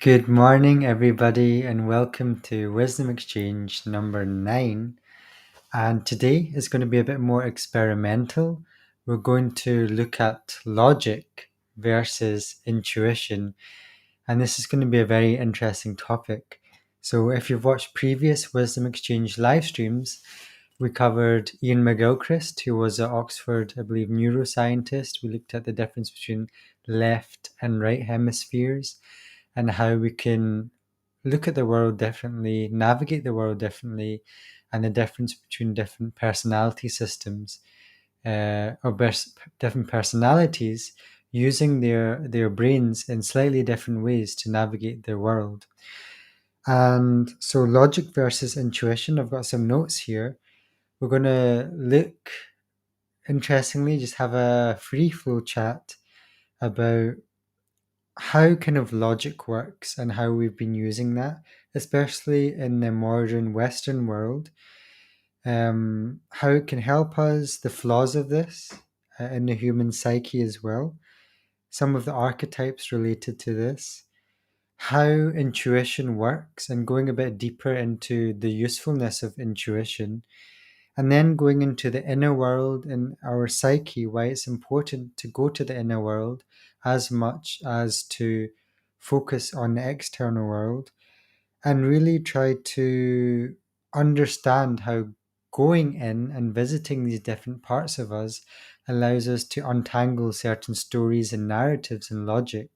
Good morning, everybody, and welcome to Wisdom Exchange number 9. And today is going to be a bit more experimental. We're going to look at logic versus intuition, and this is going to be a very interesting topic. So, if you've watched previous Wisdom Exchange live streams, we covered Ian McGilchrist, who was at Oxford, I believe, neuroscientist. We looked at the difference between left and right hemispheres and how we can look at the world differently, navigate the world differently, and the difference between different personality systems different personalities using their brains in slightly different ways to navigate their world. And so, logic versus intuition. I've got some notes here. We're going to look, interestingly, just have a free flow chat about how kind of logic works and how we've been using that, especially in the modern Western world, how it can help us, the flaws of this in the human psyche as well, some of the archetypes related to this, how intuition works, and going a bit deeper into the usefulness of intuition, and then going into the inner world and our psyche, why it's important to go to the inner world as much as to focus on the external world, and really try to understand how going in and visiting these different parts of us allows us to untangle certain stories and narratives and logic.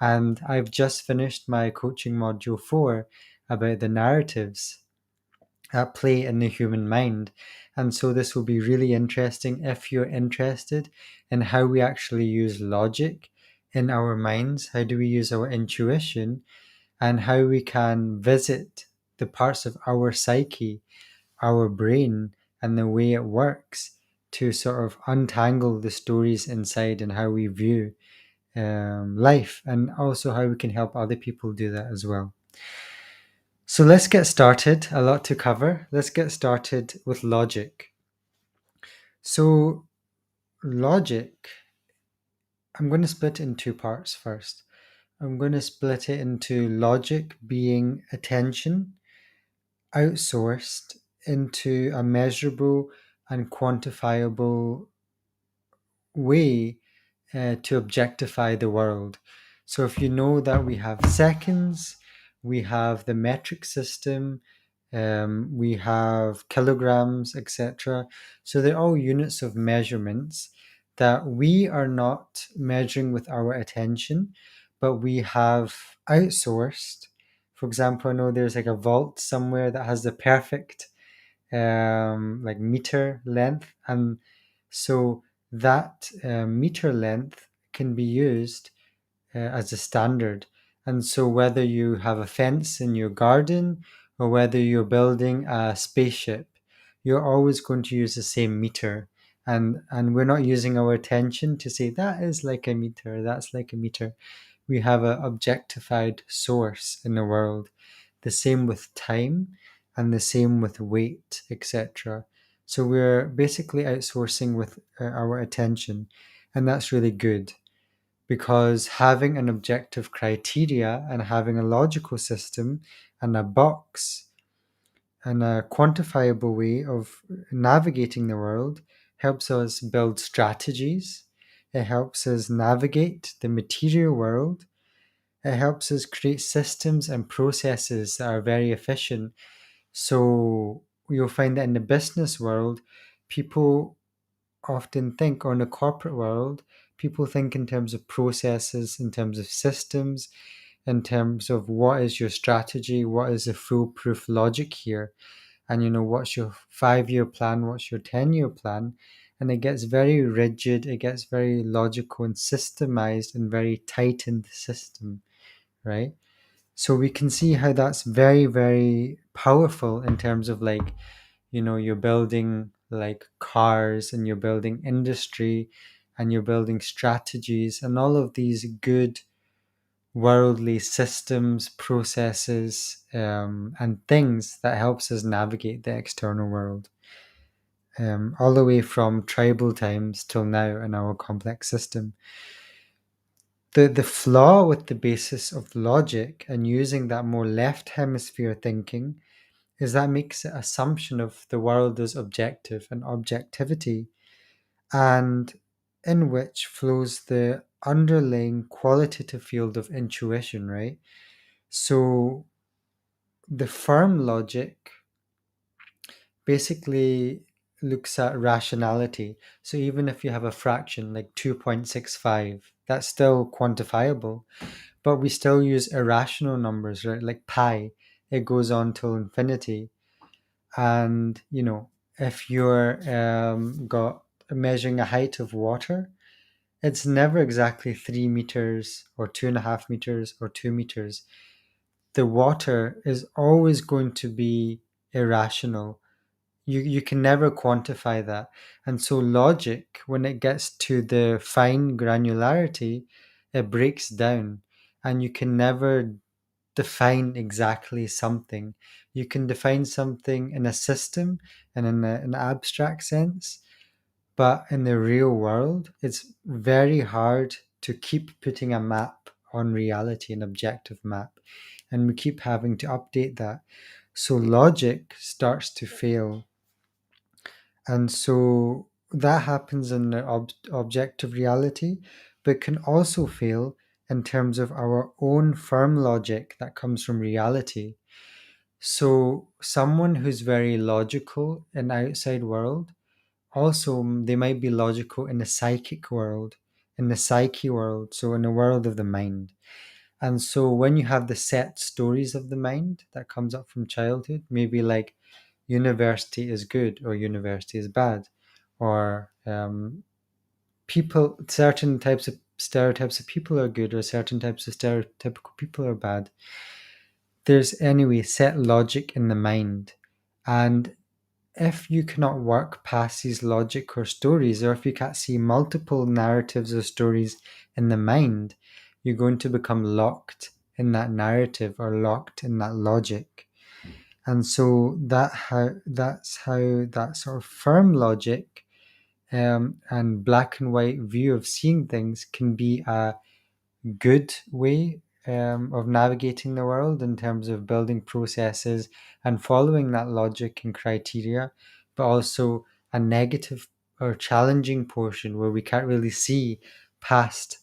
And I've just finished my coaching module 4 about the narratives at play in the human mind. And so this will be really interesting if you're interested in how we actually use logic in our minds. How do we use our intuition, and how we can visit the parts of our psyche, our brain, and the way it works to sort of untangle the stories inside and how we view life, and also how we can help other people do that as well. So let's get started. A lot to cover. Let's get started with logic. So, logic, I'm going to split it in two parts first. I'm going to split it into logic being attention, outsourced into a measurable and quantifiable way to objectify the world. So, if you know that we have seconds, we have the metric system, we have kilograms, etc. So, they're all units of measurements that we are not measuring with our attention, but we have outsourced. For example, I know there's like a vault somewhere that has the perfect like meter length, and so that meter length can be used as a standard. And so whether you have a fence in your garden or whether you're building a spaceship, you're always going to use the same meter. And we're not using our attention to say that is like a meter, that's like a meter. We have an objectified source in the world. The same with time and the same with weight, etc. So we're basically outsourcing with our attention, and that's really good, because having an objective criteria and having a logical system and a box and a quantifiable way of navigating the world helps us build strategies. It helps us navigate the material world. It helps us create systems and processes that are very efficient. So you'll find that in the business world, people often think, or in the corporate world, people think in terms of processes, in terms of systems, in terms of what is your strategy, what is the foolproof logic here, and what's your 5-year plan, what's your 10-year plan, and it gets very rigid, it gets very logical and systemized and very tightened system, right? So we can see how that's very, very powerful in terms of like, you're building like cars and you're building industry and you're building strategies and all of these good worldly systems, processes, and things that helps us navigate the external world, all the way from tribal times till now in our complex system. The flaw with the basis of logic and using that more left hemisphere thinking is that makes an assumption of the world as objective and objectivity, and in which flows the underlying qualitative field of intuition, right? So the firm logic basically looks at rationality. So even if you have a fraction like 2.65, that's still quantifiable, but we still use irrational numbers, right? Like pi, it goes on till infinity. And, if you're got measuring a height of water, it's never exactly 3 meters or 2.5 meters or 2 meters. The water is always going to be irrational. You can never quantify that. And so logic, when it gets to the fine granularity, it breaks down, and you can never define exactly something. You can define something in a system and in an abstract sense, but in the real world, it's very hard to keep putting a map on reality, an objective map. And we keep having to update that. So logic starts to fail. And so that happens in the objective reality, but can also fail in terms of our own firm logic that comes from reality. So someone who's very logical in outside world, also they might be logical in the psychic world, in the psyche world, so in the world of the mind. And so when you have the set stories of the mind that comes up from childhood, maybe like university is good or university is bad, or people, certain types of stereotypes of people are good or certain types of stereotypical people are bad. There's anyway set logic in the mind. And if you cannot work past these logic or stories, or if you can't see multiple narratives or stories in the mind, you're going to become locked in that narrative or locked in that logic. And so that's how that sort of firm logic and black and white view of seeing things can be a good way of navigating the world in terms of building processes and following that logic and criteria, but also a negative or challenging portion where we can't really see past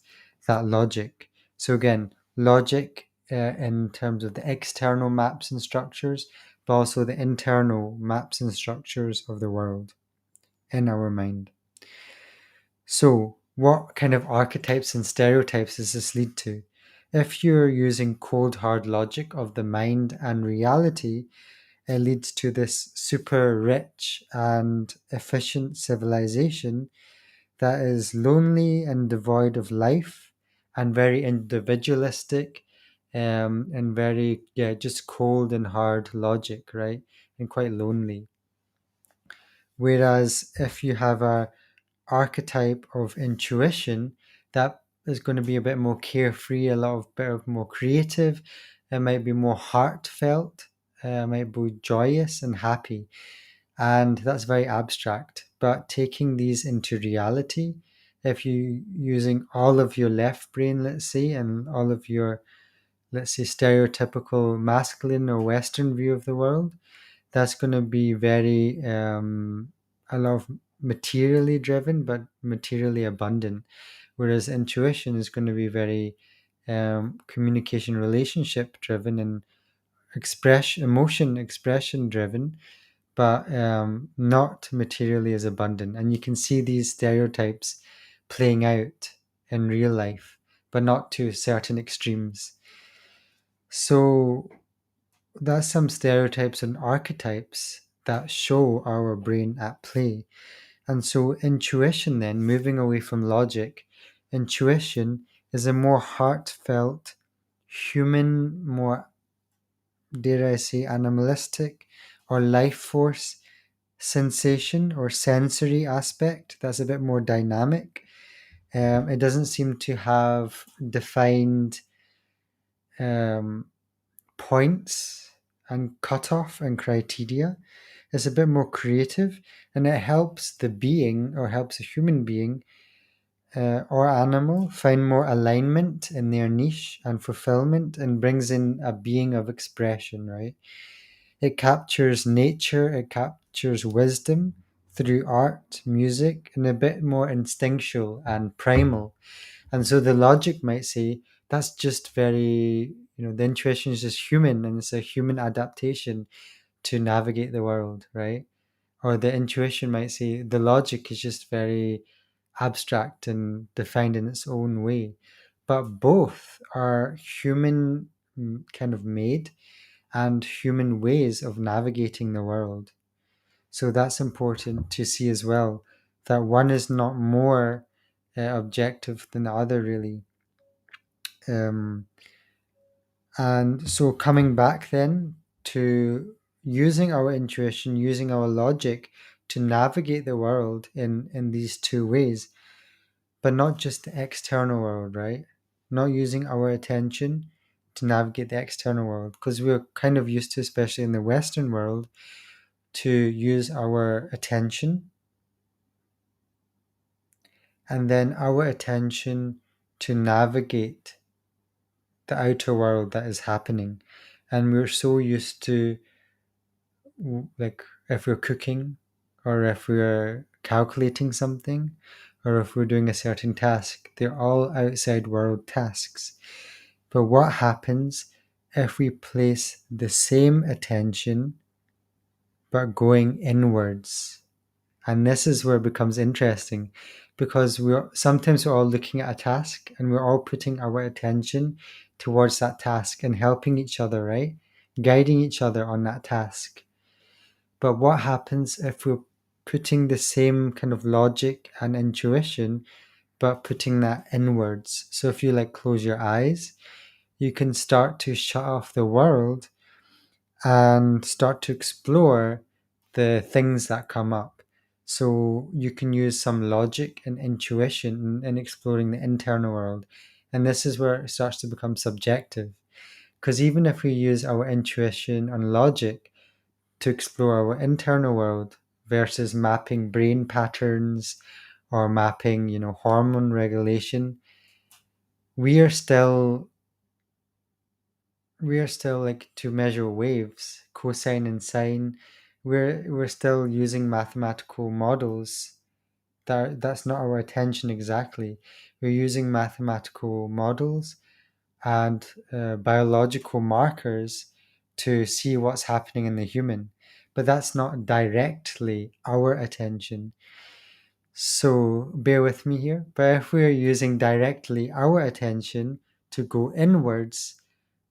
that logic. So, again, logic in terms of the external maps and structures, but also the internal maps and structures of the world in our mind. So, what kind of archetypes and stereotypes does this lead to? If you're using cold hard logic of the mind and reality, it leads to this super rich and efficient civilization that is lonely and devoid of life and very individualistic, and very, yeah, just cold and hard logic, right? And quite lonely. Whereas if you have a archetype of intuition, that is going to be a bit more carefree, a lot of bit of more creative. It might be more heartfelt. Might be joyous and happy, and that's very abstract. But taking these into reality, if you using all of your left brain, let's say, and all of your, let's say, stereotypical masculine or Western view of the world, that's going to be very a lot of materially driven but materially abundant, whereas intuition is going to be very communication relationship driven and emotion expression driven, but not materially as abundant. And you can see these stereotypes playing out in real life, but not to certain extremes. So that's some stereotypes and archetypes that show our brain at play. And so, intuition, then, moving away from logic, intuition is a more heartfelt, human, more, dare I say, animalistic or life force sensation or sensory aspect that's a bit more dynamic. It doesn't seem to have defined um, points and cutoff and criteria. It's a bit more creative, and it helps the being or helps a human being or animal find more alignment in their niche and fulfillment and brings in a being of expression, right? It captures nature, it captures wisdom through art, music, and a bit more instinctual and primal. And so the logic might say that's just very, the intuition is just human and it's a human adaptation to navigate the world, right? Or the intuition might say the logic is just very abstract and defined in its own way. But both are human kind of made and human ways of navigating the world. So that's important to see as well, that one is not more objective than the other, really. Um, and so coming back then to using our intuition, using our logic to navigate the world in these two ways, but not just the external world, right? Not using our attention to navigate the external world, because we're kind of used to, especially in the Western world, to use our attention and then our attention to navigate the outer world that is happening. And we're so used to, like, if we're cooking or if we're calculating something or if we're doing a certain task, they're all outside world tasks. But what happens if we place the same attention but going inwards? And this is where it becomes interesting, because we're all looking at a task and we're all putting our attention towards that task and helping each other, right? Guiding each other on that task. But what happens if we're putting the same kind of logic and intuition, but putting that inwards? So if you like close your eyes, you can start to shut off the world and start to explore the things that come up. So you can use some logic and intuition in exploring the internal world. And this is where it starts to become subjective. Because even if we use our intuition and logic to explore our internal world versus mapping brain patterns or mapping, hormone regulation, we are still like to measure waves, cosine and sine. We're still using mathematical models. That's not our attention exactly. We're using mathematical models and biological markers to see what's happening in the human, but that's not directly our attention. So bear with me here. But if we're using directly our attention to go inwards,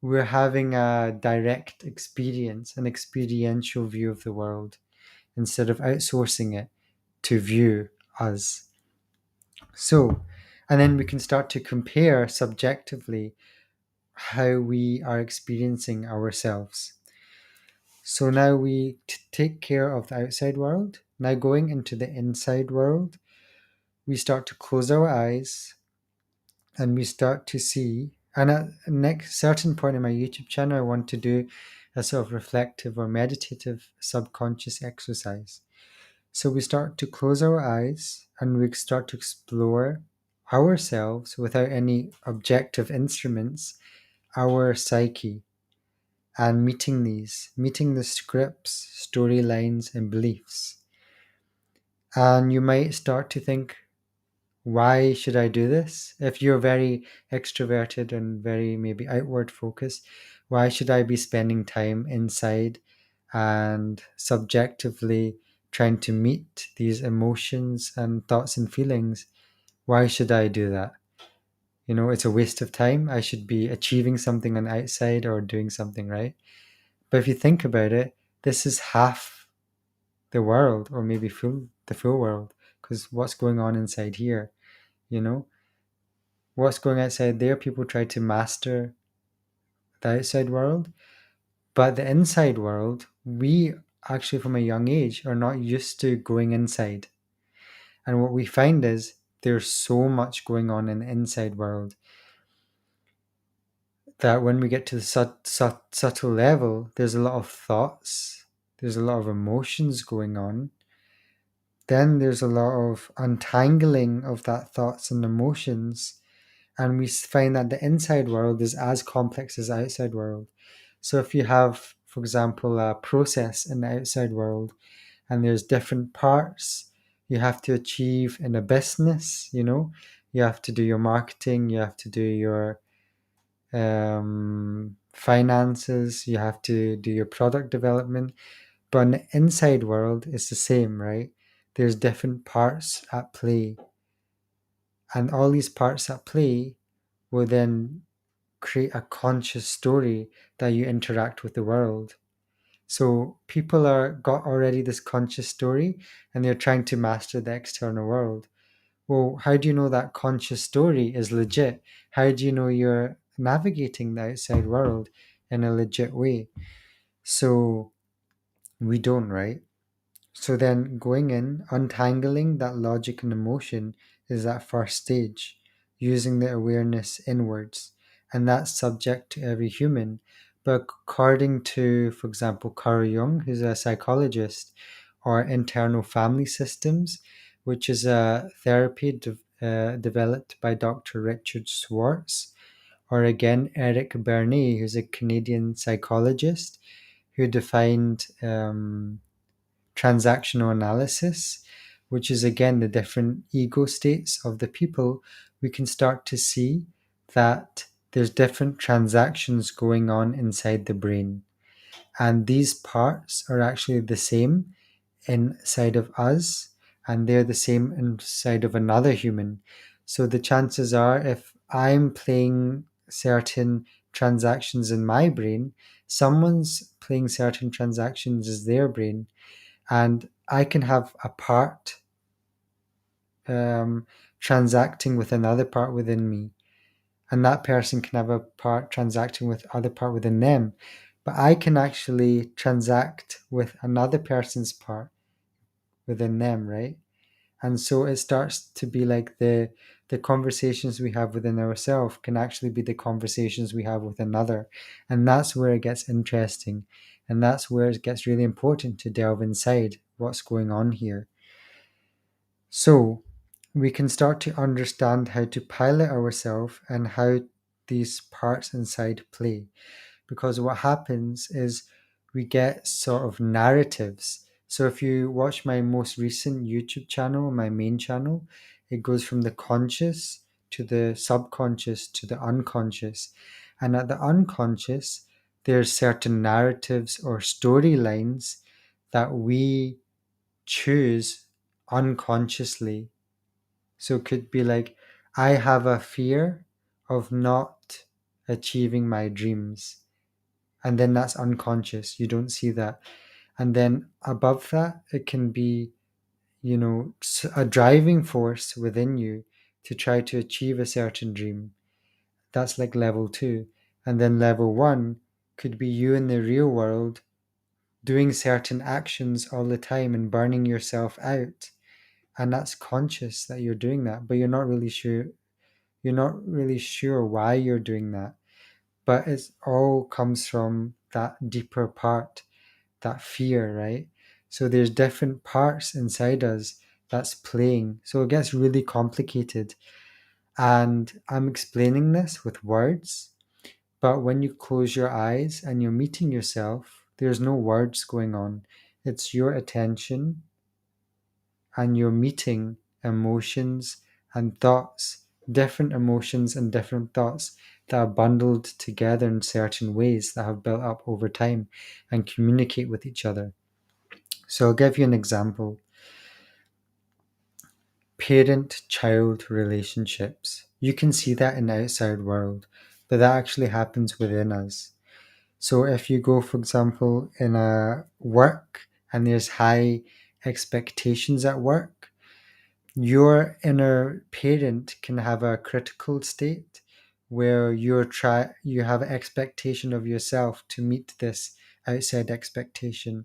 we're having a direct experience, an experiential view of the world, instead of outsourcing it to view us. So, and then we can start to compare subjectively how we are experiencing ourselves. So now we take care of the outside world. Now going into the inside world, we start to close our eyes and we start to see. And at a next certain point in my YouTube channel, I want to do a sort of reflective or meditative subconscious exercise. So we start to close our eyes and we start to explore ourselves without any objective instruments, our psyche, and meeting the scripts, storylines, and beliefs. And you might start to think, why should I do this? If you're very extroverted and very maybe outward focused, why should I be spending time inside and subjectively trying to meet these emotions and thoughts and feelings? Why should I do that? It's a waste of time. I should be achieving something on the outside or doing something, right? But if you think about it, this is half the world, or maybe the full world, because what's going on inside here, you know? What's going outside there, people try to master the outside world. But the inside world, we actually from a young age are not used to going inside. And what we find is there's so much going on in the inside world that when we get to the subtle level, there's a lot of thoughts, there's a lot of emotions going on. then there's a lot of untangling of that thoughts and emotions, and we find that the inside world is as complex as the outside world. So if you have, for example, a process in the outside world, and there's different parts you have to achieve in a business, you have to do your marketing, you have to do your finances, you have to do your product development. But in the inside world, it's the same, right? There's different parts at play, and all these parts at play will then create a conscious story that you interact with the world. So people are got already this conscious story, and they're trying to master the external world. Well, how do you know that conscious story is legit? How do you know you're navigating the outside world in a legit way? So we don't, right? So then going in, untangling that logic and emotion is that first stage, using the awareness inwards. And that's subject to every human. But according to, for example, Carl Jung, who's a psychologist, or internal family systems, which is a therapy developed by Dr. Richard Schwartz, or again, Eric Bernet, who's a Canadian psychologist who defined transactional analysis, which is again the different ego states of the people, we can start to see that there's different transactions going on inside the brain. And these parts are actually the same inside of us, and they're the same inside of another human. So the chances are, if I'm playing certain transactions in my brain, someone's playing certain transactions in their brain, and I can have a part transacting with another part within me, and that person can have a part transacting with other part within them. But I can actually transact with another person's part within them, right? And so it starts to be like the conversations we have within ourselves can actually be the conversations we have with another. And that's where it gets interesting. And that's where it gets really important to delve inside what's going on here. So we can start to understand how to pilot ourselves and how these parts inside play. Because what happens is we get sort of narratives. So if you watch my most recent YouTube channel, my main channel, it goes from the conscious to the subconscious to the unconscious. And at the unconscious, there's certain narratives or storylines that we choose unconsciously. So it could be like, I have a fear of not achieving my dreams. And then that's unconscious. You don't see that. And then above that, it can be, a driving force within you to try to achieve a certain dream. That's like level two. And then level one could be you in the real world doing certain actions all the time and burning yourself out, and that's conscious that you're doing that, but you're not really sure why you're doing that. But it all comes from that deeper part, that fear, right? So there's different parts inside us that's playing, so it gets really complicated. And I'm explaining this with words, but when you close your eyes and you're meeting yourself, there's no words going on. It's your attention, and you're meeting emotions and thoughts, different emotions and different thoughts that are bundled together in certain ways that have built up over time and communicate with each other. So I'll give you an example. Parent-child relationships. You can see that in the outside world, but that actually happens within us. So if you go, for example, in a work and there's high expectations at work, your inner parent can have a critical state where you have an expectation of yourself to meet this outside expectation,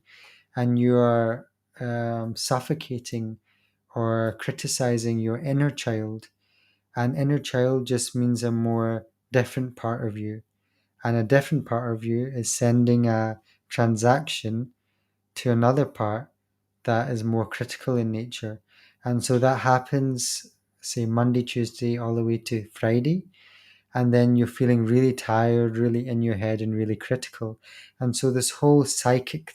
and you are suffocating or criticizing your inner child. And inner child just means a more different part of you, and a different part of you is sending a transaction to another part that is more critical in nature. And so that happens, say, Monday, Tuesday, all the way to Friday. And then you're feeling really tired, really in your head, and really critical. And so this whole psyche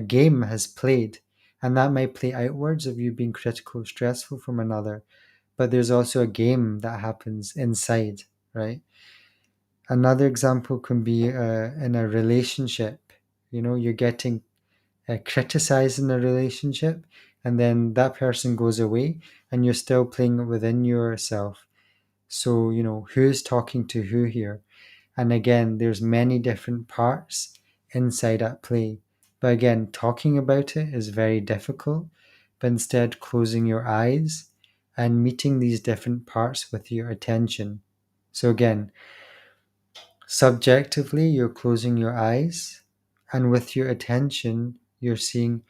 game has played. And that might play outwards of you being critical, stressful from another. But there's also a game that happens inside, right? Another example can be in a relationship. You're getting criticized in a relationship, and then that person goes away, and you're still playing it within yourself. So, who's talking to who here? And again, there's many different parts inside at play. But again, talking about it is very difficult, but instead closing your eyes and meeting these different parts with your attention. So again, subjectively, you're closing your eyes, and with your attention, you're seeing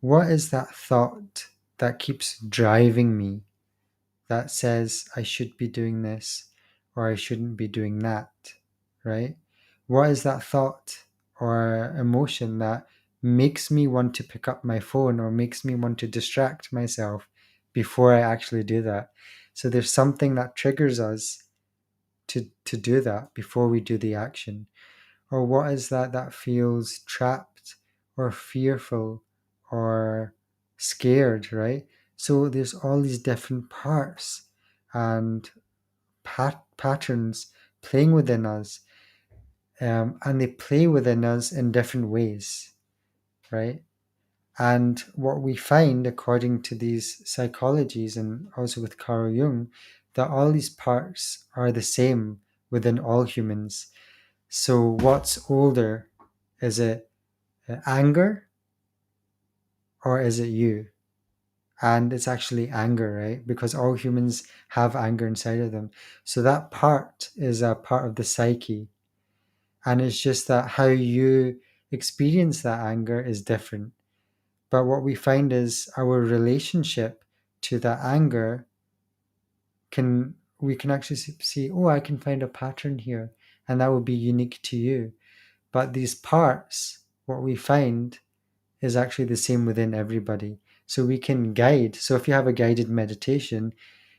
what is that thought that keeps driving me, that says I should be doing this or I shouldn't be doing that, right? What is that thought or emotion that makes me want to pick up my phone or makes me want to distract myself before I actually do that? So there's something that triggers us to do that before we do the action. Or what is that feels trapped or fearful or scared, right? So there's all these different parts and patterns playing within us, and they play within us in different ways, right? And what we find, according to these psychologies and also with Carl Jung, that all these parts are the same within all humans. So what's older? Is it anger or is it you? And it's actually anger, right? Because all humans have anger inside of them. So that part is a part of the psyche. And it's just that how you experience that anger is different. But what we find is our relationship to that anger we can actually see, oh, I can find a pattern here, and that would be unique to you. But these parts, what we find is actually the same within everybody. So we can guide. So if you have a guided meditation,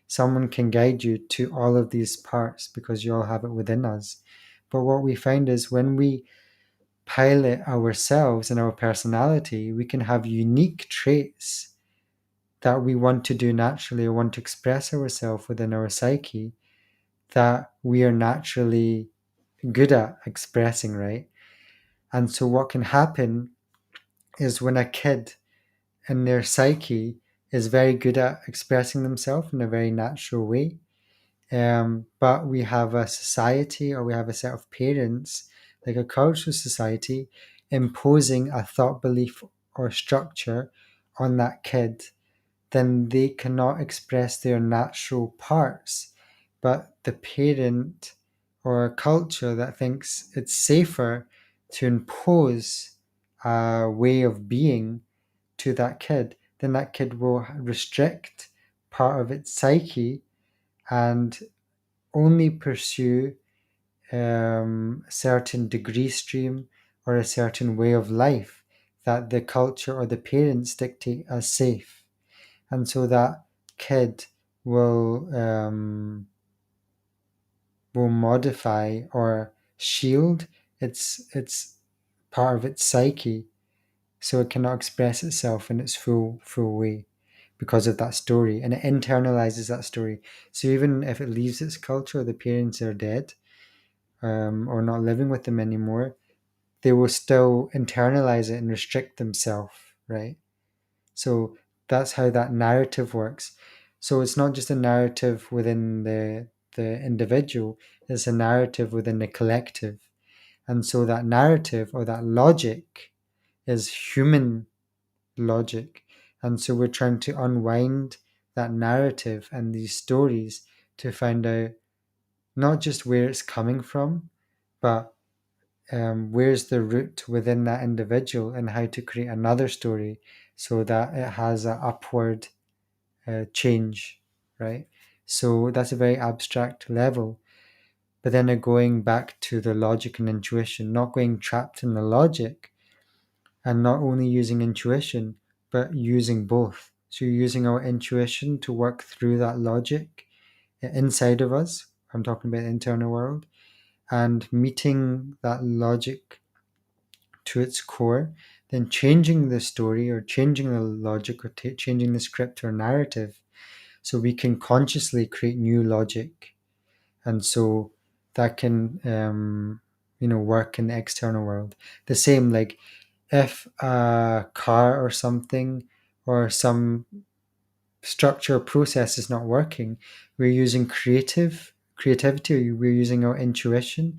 someone can guide you to all of these parts because you all have it within us. But what we find is when we pilot ourselves and our personality, we can have unique traits that we want to do naturally or want to express ourselves within our psyche that we are naturally good at expressing, right? And so what can happen is when a kid in their psyche is very good at expressing themselves in a very natural way, but we have a society or we have a set of parents, like a cultural society, imposing a thought, belief, or structure on that kid, then they cannot express their natural parts. But the parent or a culture that thinks it's safer to impose a way of being to that kid, then that kid will restrict part of its psyche and only pursue a certain degree stream or a certain way of life that the culture or the parents dictate as safe. And so that kid will modify or shield its part of its psyche so it cannot express itself in its full way because of that story, and it internalizes that story. So even if it leaves its culture, the parents are dead, or not living with them anymore, they will still internalize it and restrict themselves, right? So that's how that narrative works. So it's not just a narrative within the individual, it's a narrative within the collective. And so that narrative or that logic is human logic. And so we're trying to unwind that narrative and these stories to find out not just where it's coming from, but where's the root within that individual and how to create another story so that it has an upward change, right? So that's a very abstract level. But then going back to the logic and intuition, not going trapped in the logic, and not only using intuition, but using both. So you're using our intuition to work through that logic inside of us. I'm talking about the internal world, and meeting that logic to its core, then changing the story or changing the logic or changing the script or narrative so we can consciously create new logic. And so that can, work in the external world. The same, like if a car or something or some structure or process is not working, we're using creativity, we're using our intuition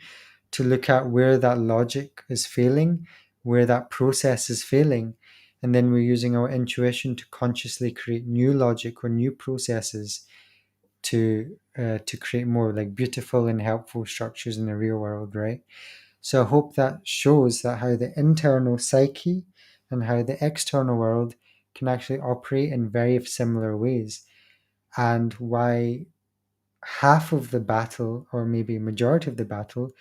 to look at where that logic is failing, where that process is failing, and then we're using our intuition to consciously create new logic or new processes to create more like beautiful and helpful structures in the real world, right? So I hope that shows that how the internal psyche and how the external world can actually operate in very similar ways, and why half of the battle, or maybe a majority of the battle,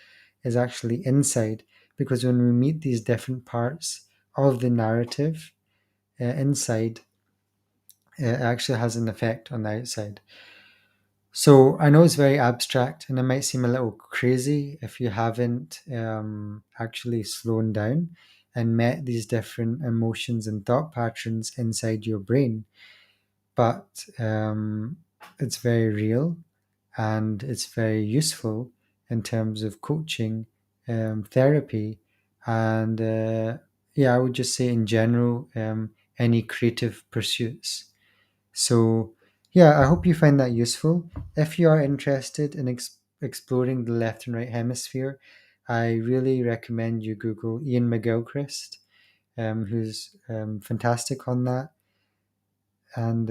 is actually inside. Because when we meet these different parts of the narrative inside, it actually has an effect on the outside. So I know it's very abstract and it might seem a little crazy if you haven't actually slowed down and met these different emotions and thought patterns inside your brain. But it's very real and it's very useful in terms of coaching, therapy, and yeah, I would just say in general, any creative pursuits. So, yeah, I hope you find that useful. If you are interested in exploring the left and right hemisphere, I really recommend you Google Ian McGilchrist, who's fantastic on that. And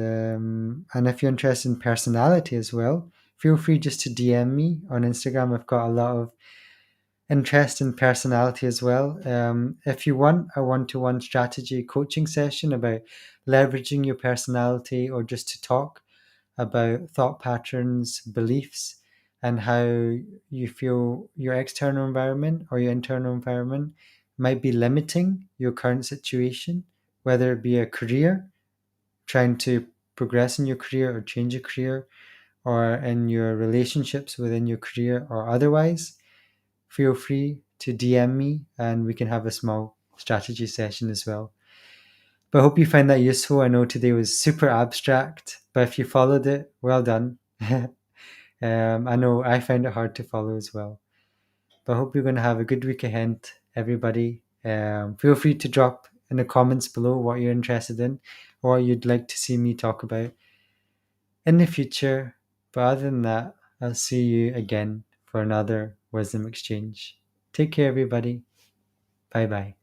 if you're interested in personality as well, feel free just to DM me on Instagram. I've got a lot of interest in personality as well. If you want a one-to-one strategy coaching session about leveraging your personality, or just to talk about thought patterns, beliefs, and how you feel your external environment or your internal environment might be limiting your current situation, whether it be a career, trying to progress in your career or change your career, or in your relationships within your career or otherwise, feel free to DM me and we can have a small strategy session as well. But I hope you find that useful. I know today was super abstract, but if you followed it, well done. I know I find it hard to follow as well. But I hope you're going to have a good week ahead, everybody. Feel free to drop in the comments below what you're interested in or what you'd like to see me talk about in the future. But other than that, I'll see you again for another wisdom exchange. Take care, everybody. Bye bye.